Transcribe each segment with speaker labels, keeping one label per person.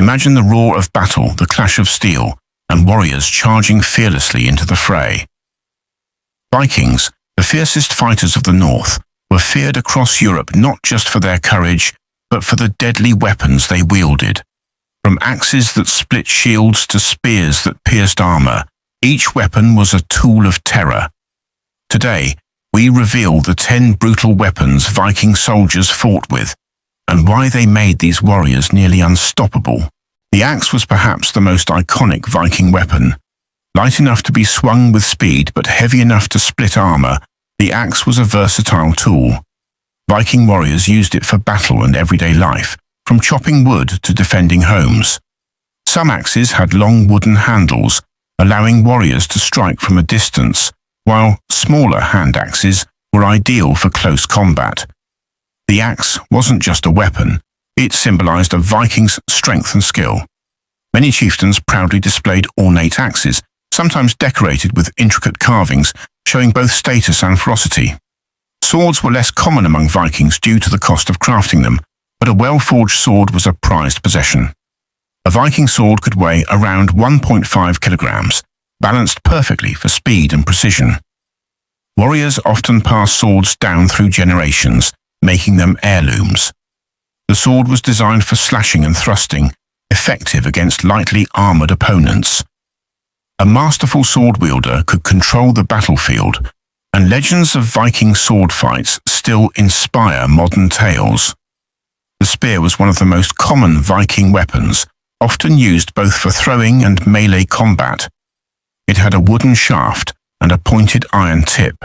Speaker 1: Imagine the roar of battle, the clash of steel, and warriors charging fearlessly into the fray. Vikings, the fiercest fighters of the North, were feared across Europe not just for their courage, but for the deadly weapons they wielded. From axes that split shields to spears that pierced armor, each weapon was a tool of terror. Today, we reveal the 10 brutal weapons Viking soldiers fought with, and why they made these warriors nearly unstoppable. The axe was perhaps the most iconic Viking weapon. Light enough to be swung with speed, but heavy enough to split armor, the axe was a versatile tool. Viking warriors used it for battle and everyday life, from chopping wood to defending homes. Some axes had long wooden handles, allowing warriors to strike from a distance, while smaller hand axes were ideal for close combat. The axe wasn't just a weapon, it symbolized a Viking's strength and skill. Many chieftains proudly displayed ornate axes, sometimes decorated with intricate carvings, showing both status and ferocity. Swords were less common among Vikings due to the cost of crafting them, but a well-forged sword was a prized possession. A Viking sword could weigh around 1.5 kilograms, balanced perfectly for speed and precision. Warriors often passed swords down through generations, making them heirlooms. The sword was designed for slashing and thrusting, effective against lightly armored opponents. A masterful sword wielder could control the battlefield, and legends of Viking sword fights still inspire modern tales. The spear was one of the most common Viking weapons, often used both for throwing and melee combat. It had a wooden shaft and a pointed iron tip.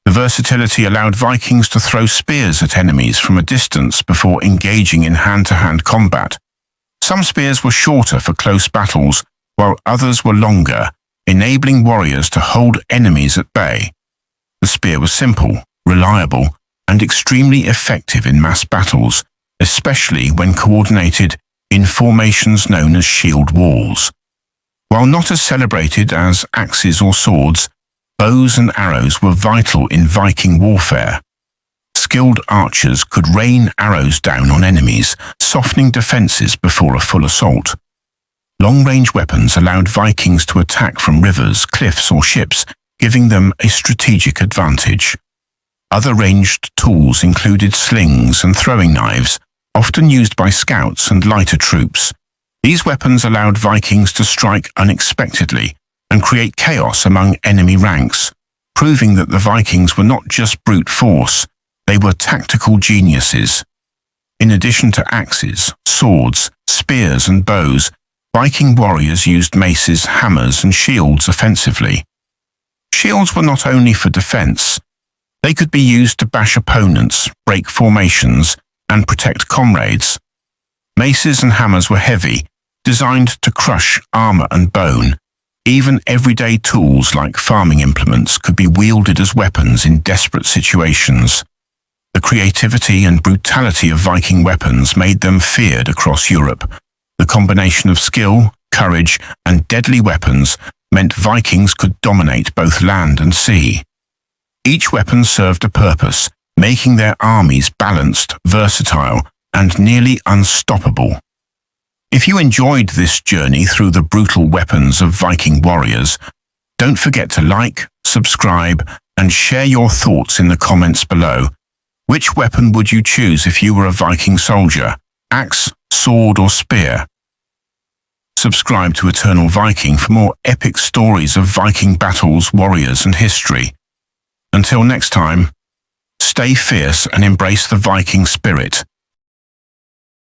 Speaker 1: The versatility allowed Vikings to throw spears at enemies from a distance before engaging in hand-to-hand combat. Some spears were shorter for close battles, while others were longer, enabling warriors to hold enemies at bay. The spear was simple, reliable, and extremely effective in mass battles, especially when coordinated in formations known as shield walls. While not as celebrated as axes or swords, bows and arrows were vital in Viking warfare. Skilled archers could rain arrows down on enemies, softening defenses before a full assault. Long-range weapons allowed Vikings to attack from rivers, cliffs, or ships, giving them a strategic advantage. Other ranged tools included slings and throwing knives, often used by scouts and lighter troops. These weapons allowed Vikings to strike unexpectedly and create chaos among enemy ranks, proving that the Vikings were not just brute force, they were tactical geniuses. In addition to axes, swords, spears, and bows, Viking warriors used maces, hammers, and shields offensively. Shields were not only for defense, they could be used to bash opponents, break formations, and protect comrades. Maces and hammers were heavy, designed to crush armor and bone. Even everyday tools like farming implements could be wielded as weapons in desperate situations. The creativity and brutality of Viking weapons made them feared across Europe. The combination of skill, courage, and deadly weapons meant Vikings could dominate both land and sea. Each weapon served a purpose, making their armies balanced, versatile, and nearly unstoppable. If you enjoyed this journey through the brutal weapons of Viking warriors, don't forget to like, subscribe, and share your thoughts in the comments below. Which weapon would you choose if you were a Viking soldier? Axe, sword, or spear? Subscribe to Eternal Viking for more epic stories of Viking battles, warriors, and history. Until next time, stay fierce and embrace the Viking spirit.